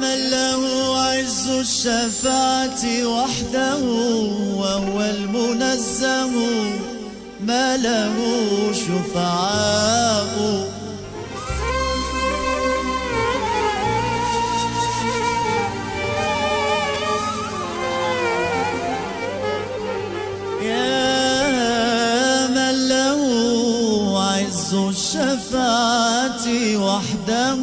من له عز الشفاعة وحده وهو المنزه ما له شفعاء. يا من له عز الشفاعة وحده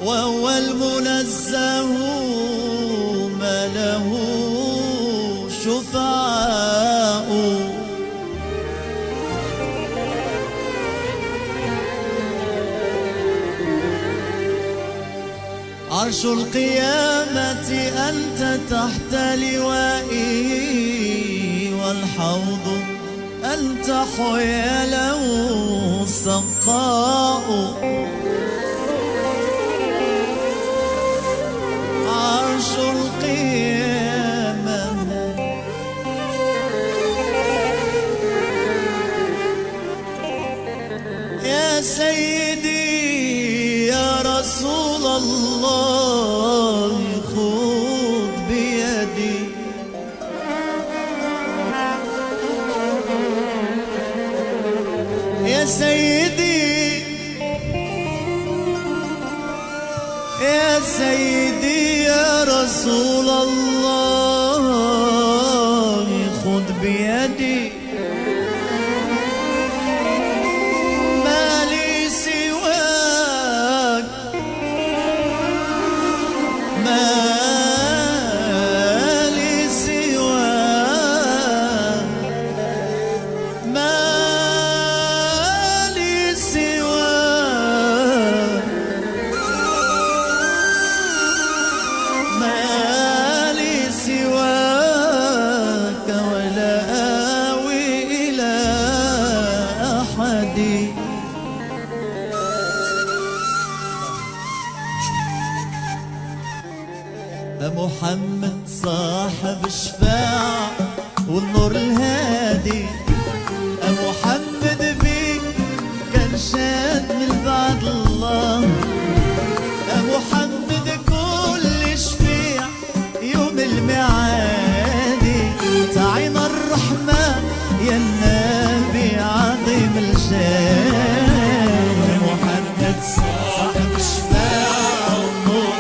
وهو المنزه ما له شفعاء. عرش القيامة أنت تحت لوائه والحوض أنت حياله السقاء. عرش القيامة يا سيدي يا رسول الله خذ بيدي. يا سيدي يا سيدي يا رسول الله خذ بيدي. ما لي سواك ما لي سواك ما لي سواك ما لي سواك ولا آوي إلى أحد. محمد صاحب الشفاعة والنور الهادي. محمد بيك كان شاد من بعد الله. محمد كل شفيع يوم الميعاد. تعين الرحمة يا النبي عظيم الشان. محمد صاحب الشفاعة والنور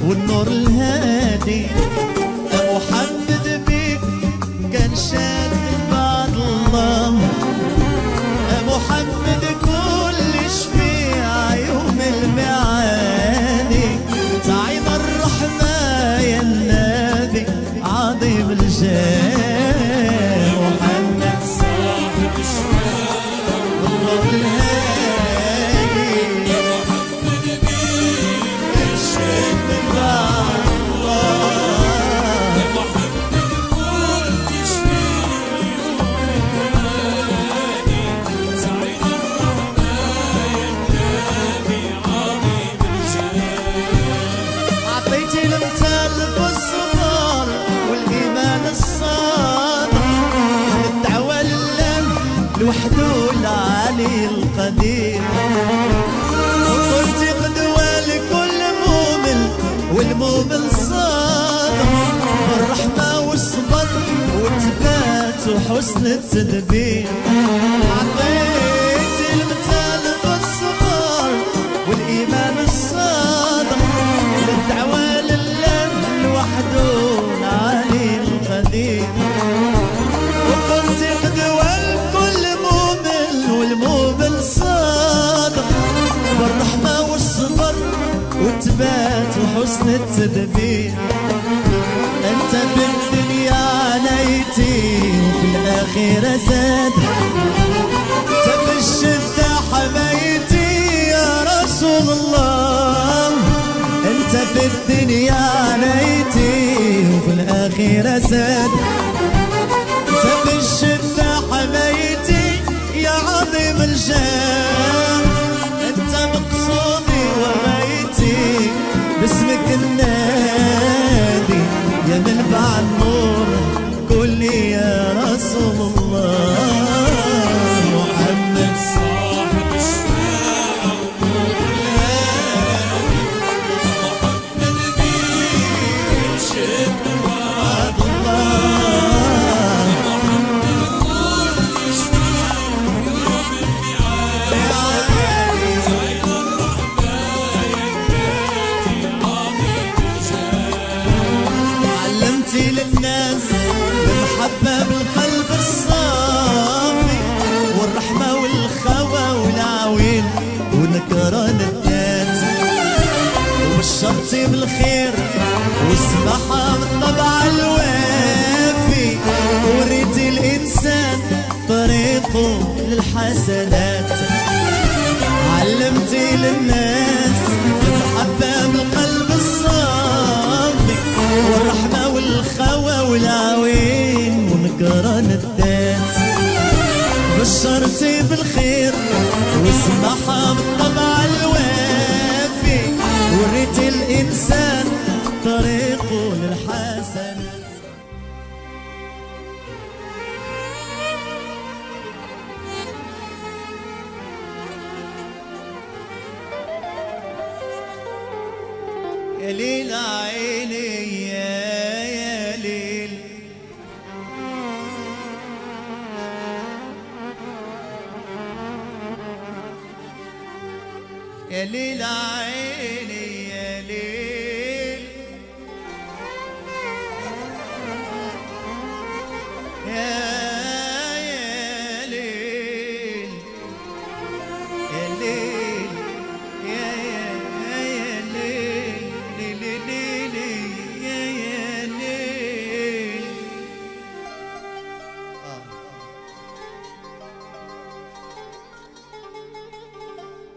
والنور الهادي. محمد بيك كان شاد من بعد الله. محمد كل شفيع يوم الميعاد. تعين الرحمة يا النبي عظيم الجاه. محمد صاحب الشفاعة والنور الهادي. محمد بيك كان شاد من بعد الله. محمد كل شفيع يوم الميعاد. تعين الرحمة يا النبي عظيم الجاه. عطيتي الامثال في الصبر والإيمان الصادق. الدعوة لله لوحده العلي القدير. وقلت قدوة لكل مؤمن والمؤمن صادق. الرحمة والصبر والثبات وحسن التدبير. عطيت المثال في الصبر والإيمان الصادق. للدعوة لله لوحده العلي القدير. وقلت قدوة لكل مؤمن والمؤمن صادق. بالرحمة والصبر والثبات وحسن التدبير. انت في الدنيا عليتي وفي الآخرة زاد. انت في الشدة حمايتي يا رسول الله. انت في الدنيا عليتي بالخير أسد. انت في الشدة حمايتي يا عظيم الجاه، انت مقصودي وغايتي باسمك النادي يا منبع النور. قول لي يا رسول الله محمد صاحب الشفاعة محمد بيه شد وعد الله. محمد نور يشفع يوم الميعاد زين الرحمن ينادي عظيم الجاه. علمتي للناس المحبة بالقلب الصافي والرحمة والخوى والعوين ونكران الذات، وبشرتي بالخير والسماحة بالطبع الوافي، وريتي الإنسان طريقه للحسنات. علمتي للناس المحبة بالقلب الصافي والرحمة والخوى والعوين ونكران الذات، بشرتي بالخير والسماحة بالطبع الوافي، وريتي الإنسان طريقه للحسنات. يا ليل عيني يا ليل، يا ليل عيني يا ليل، يا ليل يا ليل يا ليل ليل يا ليل.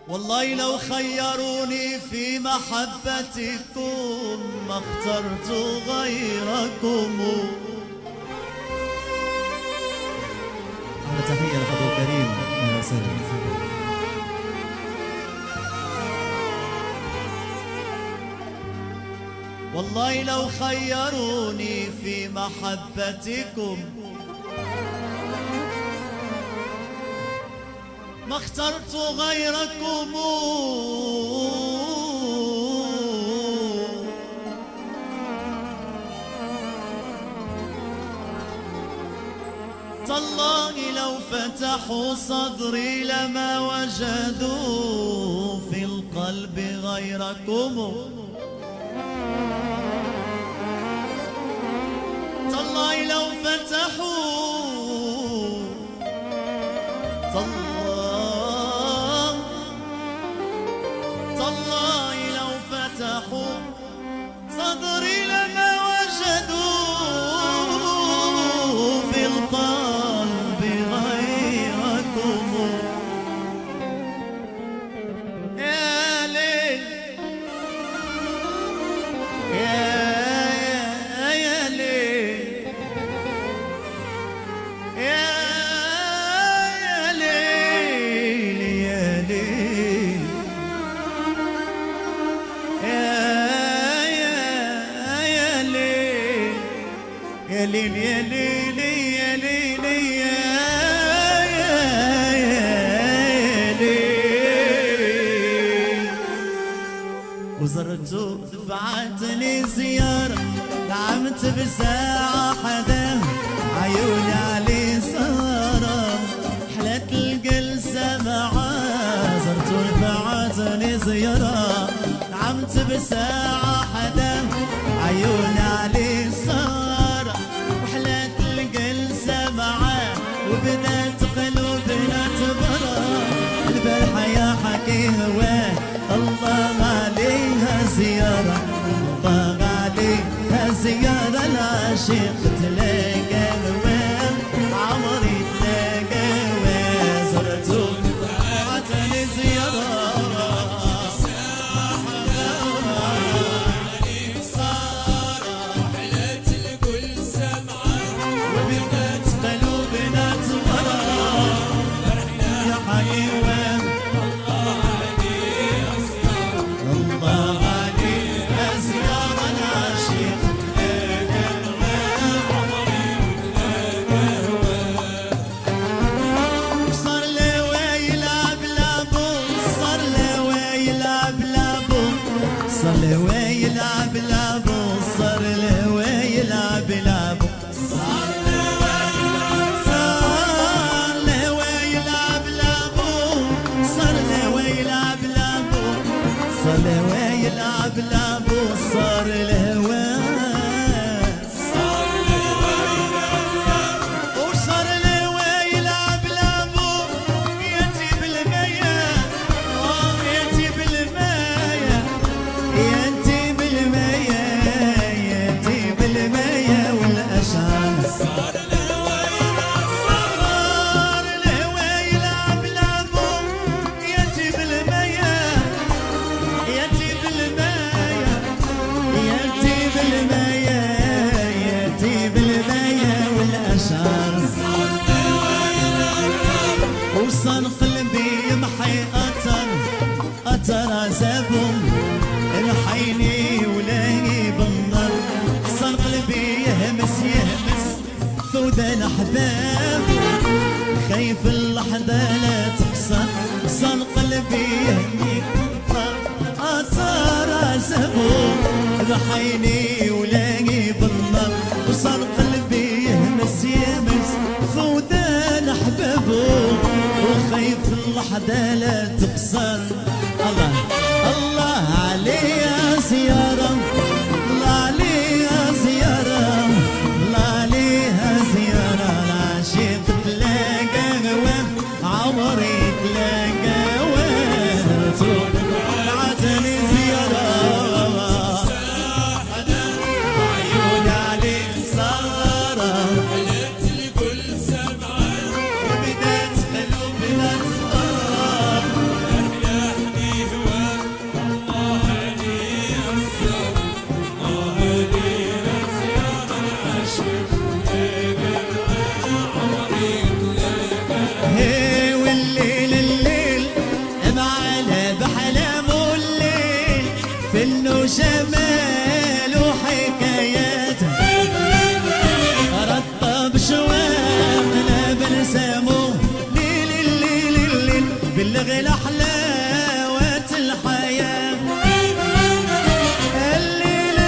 والله لو خيروني في محبتكم ما اخترت غيركم. تحية لحضور كريم. أهلا وسهلا. والله لو خيروني في محبتكم ما اخترت غيركم. تالله لو فتحوا صدري لما وجدوا في القلب غيركم. تالله لو فتحوا تالله لو فتحوا صدري لما وجدوا في القلب غيركم. يا ليل يا ليل يا ليل يا ليل يا ليل يا ليل يا ليل يا ليل. وزرت دفعتني زيارة نعمت بساعة حدا عيوني علي سهرة حلت الجلسة معاه. زرت دفعتني زيارة نعمت بساعة حدا عيوني علي سهرة وحلت الجلسة معاه وبدات قلوبنا تبرى. البارحة يا حكي هواه الله عليها زيارة، الله عليها زيارة. العاشق تلاقى هواه عمري تلاقى هواه. زرتو دفعتني زيارة حلت الكل وصل قلبي يمحي أثر عذابهم الحيني ولاقي بالنار صار قلبي يهمس ثود الأحباب خايف اللحظة لا تقصر صار قلبي يهمي أثر عذابهم الحيني ولاقي بالنار وصار قلبي يهمس ثود الأحباب وخايف اللحظة لا تقصر الله الله علي يا زيارة الله علي يا زيارة الله علي يا زيارة العاشق تلاقى غوام عمري تلاقى غوام عتني زيارة عيوني عليك سهرة قلبت لكل سمعة وبدات قلوبنا تسهر يحيي هواك الله عليه أسيار الله عليه أسيار العاشق عمري تلاقى هي والليل معانا بحلام الليل فنه جمال وحكايات رطب شواقنا بلسامه ليل بالغلا حلاوات الحياة الليل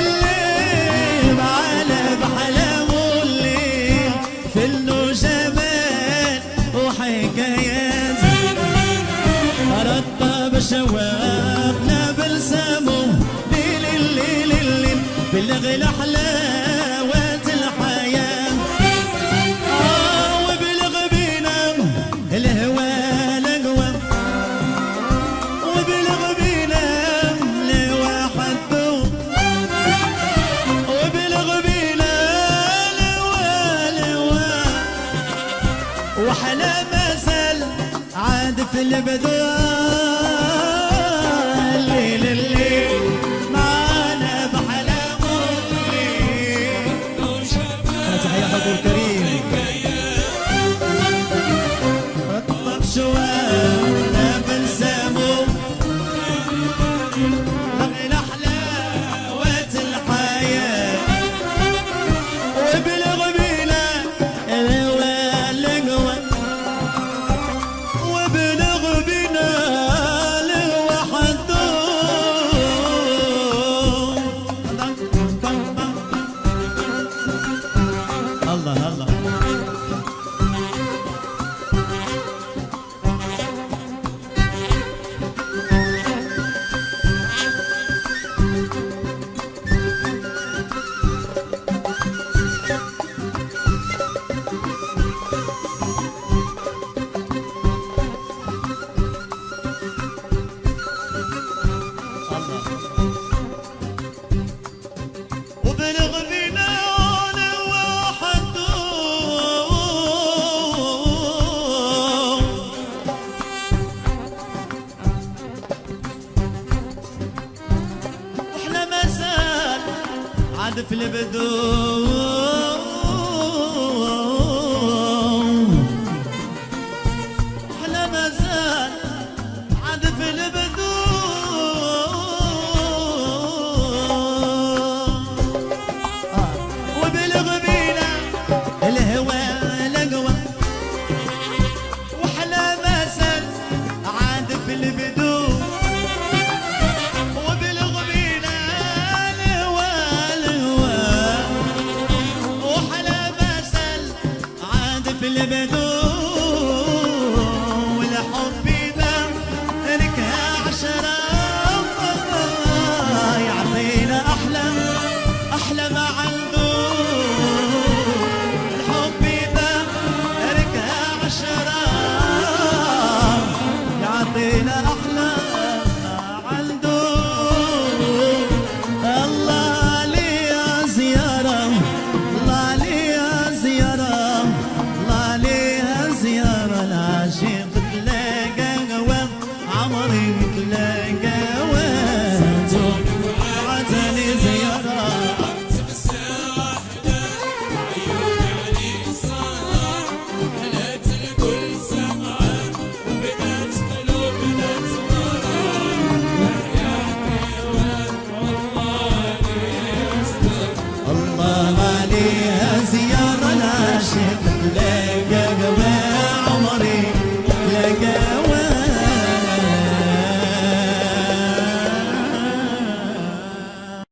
معانا بحلام الليل فنه جمال وحكايات رطب شواقنا بلسامه ليل بالغلا حلاوات الحياة وبلغ بينا الهوى لقوى وبلغ بينا الهوى حدو وبلغ بينا الهوى وحلا ما زال عاد في البدوان الليل معانا بحلام الليل تحية حضور كريم رطب شواقنا بلسامه لغينا حلاوات الحياة وبلغ بينا الهوى لقوى وبلغ بنا الهوى حدود الله الله وبلغ بنا الهوى حدود واحنا ما زال عاد في البدون واحنا ما زال عاد في البدون وبلغ بينا الهوى لقوى واحنا ما زال عاد في البدون وبلغ بينا الهوى واحنا ما زال عاد في البدون والحب ده ركها عشرة يعطينا أحلى ما عنده الحب ده ركها عشرة يعطينا أحلى ما عنده الله علي يا زيارة الله علي يا زيارة ليها زيارة العاشق ليلي